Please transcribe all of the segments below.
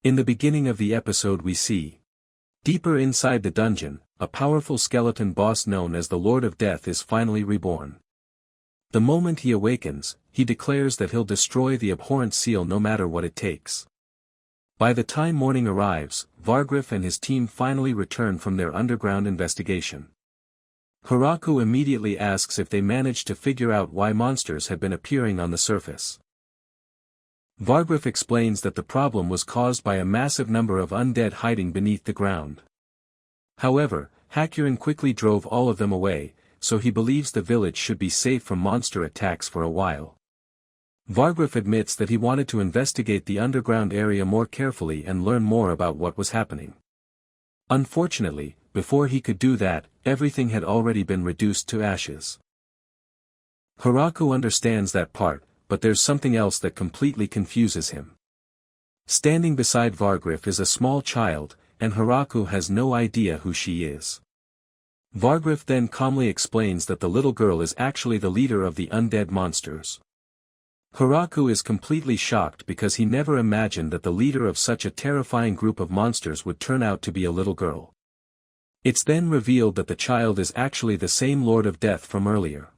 In the beginning of the episode we see, deeper inside the dungeon, a powerful skeleton boss known as the Lord of Death is finally reborn. The moment he awakens, he declares that he'll destroy the abhorrent seal no matter what it takes. By the time morning arrives, Vargriff and his team finally return from their underground investigation. Haraku immediately asks if they managed to figure out why monsters had been appearing on the surface. Vargriff explains that the problem was caused by a massive number of undead hiding beneath the ground. However, Hakurin quickly drove all of them away, so he believes the village should be safe from monster attacks for a while. Vargriff admits that he wanted to investigate the underground area more carefully and learn more about what was happening. Unfortunately, before he could do that, everything had already been reduced to ashes. Haraku understands that part, but there's something else that completely confuses him. Standing beside Vargriff is a small child, and Haraku has no idea who she is. Vargriff then calmly explains that the little girl is actually the leader of the undead monsters. Haraku is completely shocked because he never imagined that the leader of such a terrifying group of monsters would turn out to be a little girl. It's then revealed that the child is actually the same Lord of Death from earlier.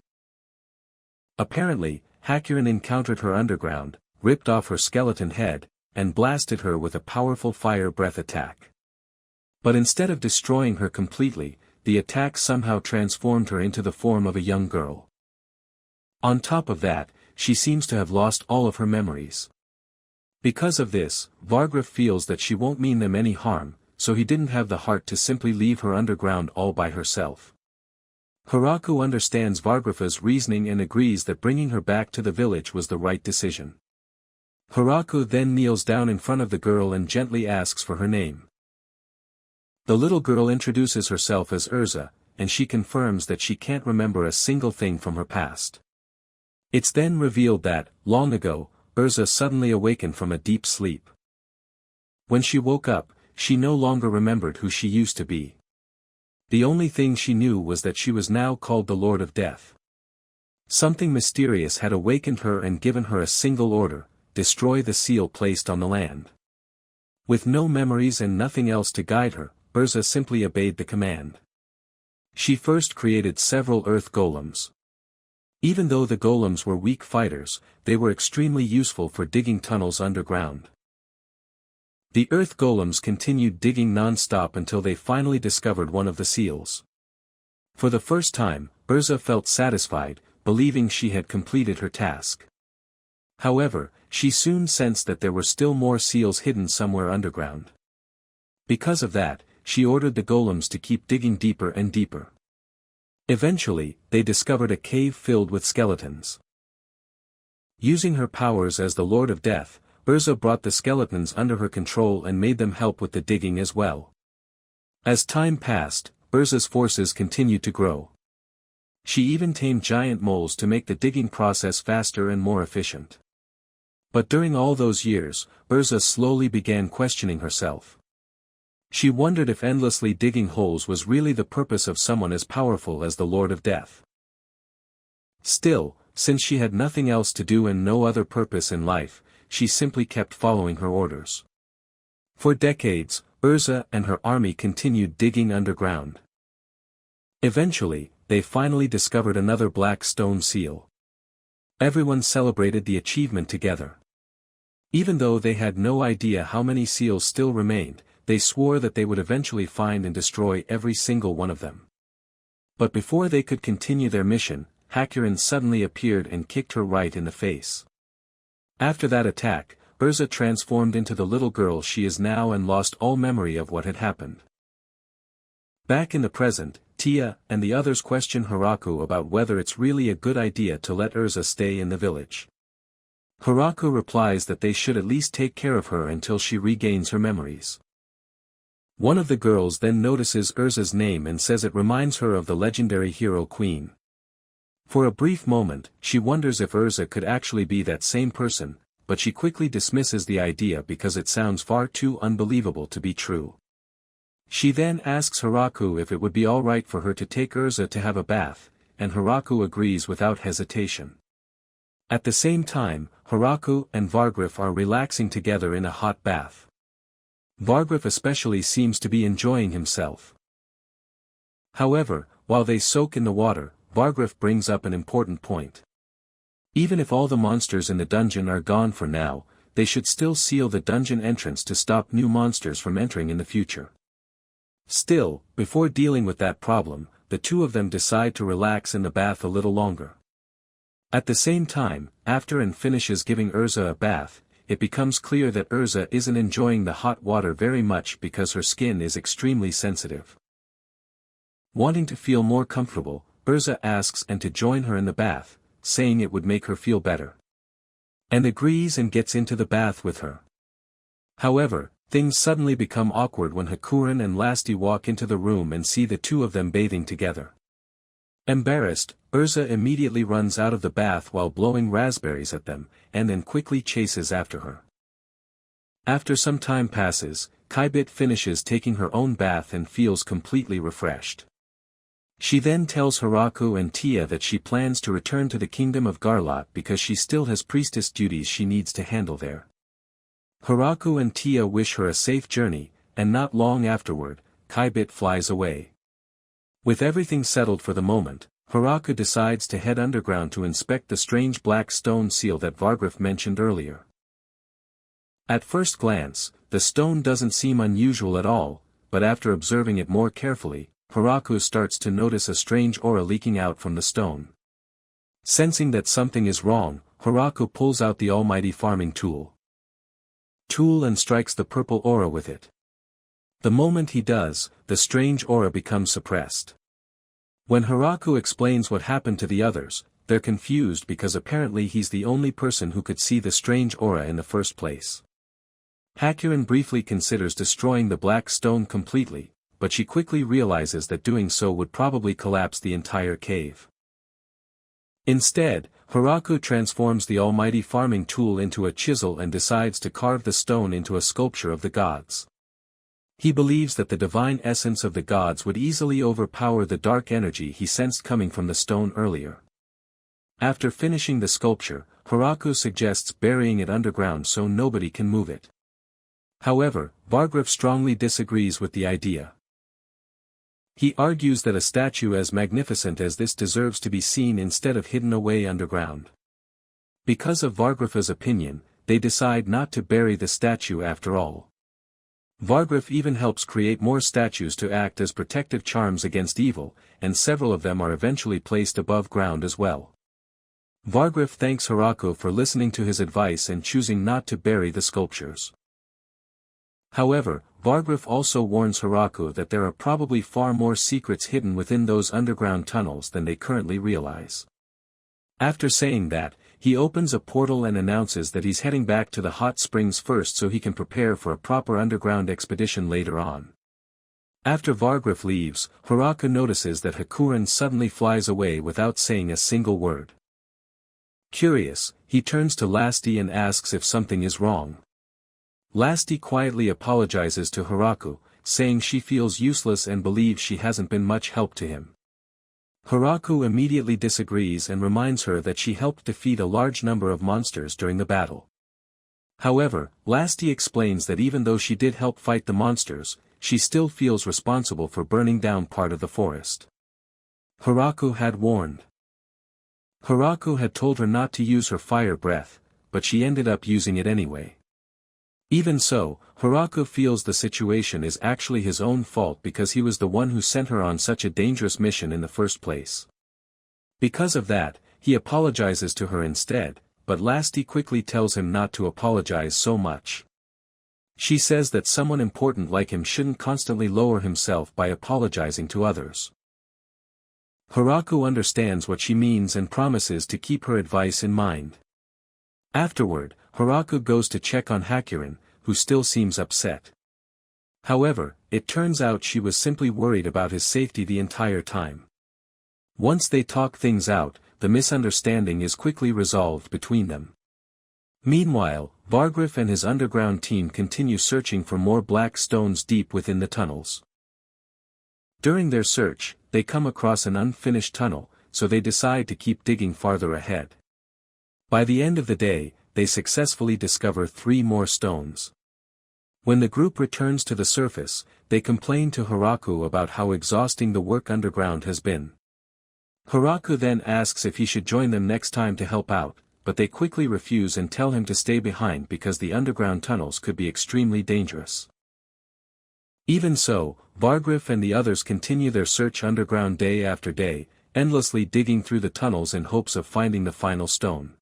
Apparently, Hakurin encountered her underground, ripped off her skeleton head, and blasted her with a powerful fire breath attack. But instead of destroying her completely, the attack somehow transformed her into the form of a young girl. On top of that, she seems to have lost all of her memories. Because of this, Vargriff feels that she won't mean them any harm, so he didn't have the heart to simply leave her underground all by herself. Haraku understands Vargriff's reasoning and agrees that bringing her back to the village was the right decision. Haraku then kneels down in front of the girl and gently asks for her name. The little girl introduces herself as Urza, and she confirms that she can't remember a single thing from her past. It's then revealed that, long ago, Urza suddenly awakened from a deep sleep. When she woke up, she no longer remembered who she used to be. The only thing she knew was that she was now called the Lord of Death. Something mysterious had awakened her and given her a single order: destroy the seal placed on the land. With no memories and nothing else to guide her, Urza simply obeyed the command. She first created several earth golems. Even though the golems were weak fighters, they were extremely useful for digging tunnels underground. The earth golems continued digging non-stop until they finally discovered one of the seals. For the first time, Urza felt satisfied, believing she had completed her task. However, she soon sensed that there were still more seals hidden somewhere underground. Because of that, she ordered the golems to keep digging deeper and deeper. Eventually, they discovered a cave filled with skeletons. Using her powers as the Lord of Death, Urza brought the skeletons under her control and made them help with the digging as well. As time passed, Urza's forces continued to grow. She even tamed giant moles to make the digging process faster and more efficient. But during all those years, Urza slowly began questioning herself. She wondered if endlessly digging holes was really the purpose of someone as powerful as the Lord of Death. Still, since she had nothing else to do and no other purpose in life, she simply kept following her orders. For decades, Urza and her army continued digging underground. Eventually, they finally discovered another black stone seal. Everyone celebrated the achievement together. Even though they had no idea how many seals still remained, they swore that they would eventually find and destroy every single one of them. But before they could continue their mission, Hakurin suddenly appeared and kicked her right in the face. After that attack, Urza transformed into the little girl she is now and lost all memory of what had happened. Back in the present, Tia and the others question Haraku about whether it's really a good idea to let Urza stay in the village. Haraku replies that they should at least take care of her until she regains her memories. One of the girls then notices Urza's name and says it reminds her of the legendary hero Queen. For a brief moment, she wonders if Urza could actually be that same person, but she quickly dismisses the idea because it sounds far too unbelievable to be true. She then asks Haraku if it would be alright for her to take Urza to have a bath, and Haraku agrees without hesitation. At the same time, Haraku and Vargriff are relaxing together in a hot bath. Vargriff especially seems to be enjoying himself. However, while they soak in the water, Vargriff brings up an important point. Even if all the monsters in the dungeon are gone for now, they should still seal the dungeon entrance to stop new monsters from entering in the future. Still, before dealing with that problem, the two of them decide to relax in the bath a little longer. At the same time, after Anne finishes giving Urza a bath, it becomes clear that Urza isn't enjoying the hot water very much because her skin is extremely sensitive. Wanting to feel more comfortable, Urza asks Anne to join her in the bath, saying it would make her feel better. Anne agrees and gets into the bath with her. However, things suddenly become awkward when Hakuren and Lasti walk into the room and see the two of them bathing together. Embarrassed, Urza immediately runs out of the bath while blowing raspberries at them, and then quickly chases after her. After some time passes, Kaibit finishes taking her own bath and feels completely refreshed. She then tells Hiraku and Tia that she plans to return to the kingdom of Garlot because she still has priestess duties she needs to handle there. Hiraku and Tia wish her a safe journey, and not long afterward, Kaibit flies away. With everything settled for the moment, Hiraku decides to head underground to inspect the strange black stone seal that Vargriff mentioned earlier. At first glance, the stone doesn't seem unusual at all, but after observing it more carefully, Hiraku starts to notice a strange aura leaking out from the stone. Sensing that something is wrong, Hiraku pulls out the almighty farming tool and strikes the purple aura with it. The moment he does, the strange aura becomes suppressed. When Hiraku explains what happened to the others, they're confused because apparently he's the only person who could see the strange aura in the first place. Hakuren briefly considers destroying the black stone completely, but she quickly realizes that doing so would probably collapse the entire cave. Instead, Hiraku transforms the almighty farming tool into a chisel and decides to carve the stone into a sculpture of the gods. He believes that the divine essence of the gods would easily overpower the dark energy he sensed coming from the stone earlier. After finishing the sculpture, Hiraku suggests burying it underground so nobody can move it. However, Vargriff strongly disagrees with the idea. He argues that a statue as magnificent as this deserves to be seen instead of hidden away underground. Because of Vargriff's opinion, they decide not to bury the statue after all. Vargriff even helps create more statues to act as protective charms against evil, and several of them are eventually placed above ground as well. Vargriff thanks Hiraku for listening to his advice and choosing not to bury the sculptures. However, Vargriff also warns Hiraku that there are probably far more secrets hidden within those underground tunnels than they currently realize. After saying that, he opens a portal and announces that he's heading back to the hot springs first so he can prepare for a proper underground expedition later on. After Vargriff leaves, Hiraku notices that Hakuren suddenly flies away without saying a single word. Curious, he turns to Lasti and asks if something is wrong. Lasti quietly apologizes to Hiraku, saying she feels useless and believes she hasn't been much help to him. Hiraku immediately disagrees and reminds her that she helped defeat a large number of monsters during the battle. However, Lasti explains that even though she did help fight the monsters, she still feels responsible for burning down part of the forest. Hiraku had warned. Hiraku had told her not to use her fire breath, but she ended up using it anyway. Even so, Hiraku feels the situation is actually his own fault because he was the one who sent her on such a dangerous mission in the first place. Because of that, he apologizes to her instead, but Lasti quickly tells him not to apologize so much. She says that someone important like him shouldn't constantly lower himself by apologizing to others. Hiraku understands what she means and promises to keep her advice in mind. Afterward, Hiraku goes to check on Hakuren, who still seems upset. However, it turns out she was simply worried about his safety the entire time. Once they talk things out, the misunderstanding is quickly resolved between them. Meanwhile, Vargriff and his underground team continue searching for more black stones deep within the tunnels. During their search, they come across an unfinished tunnel, so they decide to keep digging farther ahead. By the end of the day, they successfully discover 3 more stones. When the group returns to the surface, they complain to Hiraku about how exhausting the work underground has been. Hiraku then asks if he should join them next time to help out, but they quickly refuse and tell him to stay behind because the underground tunnels could be extremely dangerous. Even so, Vargriff and the others continue their search underground day after day, endlessly digging through the tunnels in hopes of finding the final stone.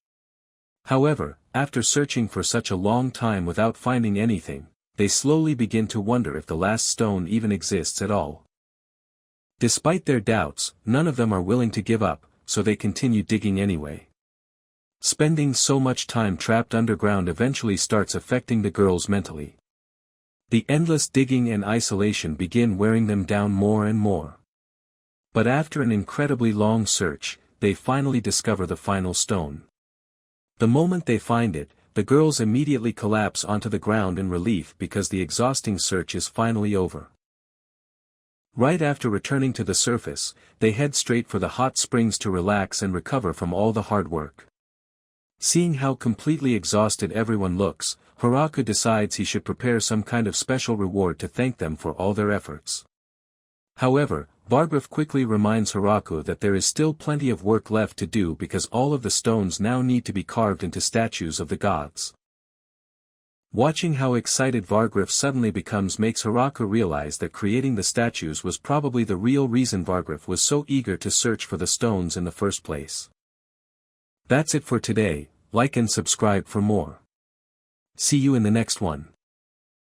However, after searching for such a long time without finding anything, they slowly begin to wonder if the last stone even exists at all. Despite their doubts, none of them are willing to give up, so they continue digging anyway. Spending so much time trapped underground eventually starts affecting the girls mentally. The endless digging and isolation begin wearing them down more and more. But after an incredibly long search, they finally discover the final stone. The moment they find it, the girls immediately collapse onto the ground in relief because the exhausting search is finally over. Right after returning to the surface, they head straight for the hot springs to relax and recover from all the hard work. Seeing how completely exhausted everyone looks, Hiraku decides he should prepare some kind of special reward to thank them for all their efforts. However, Vargriff quickly reminds Hiraku that there is still plenty of work left to do because all of the stones now need to be carved into statues of the gods. Watching how excited Vargriff suddenly becomes makes Hiraku realize that creating the statues was probably the real reason Vargriff was so eager to search for the stones in the first place. That's it for today, like and subscribe for more. See you in the next one.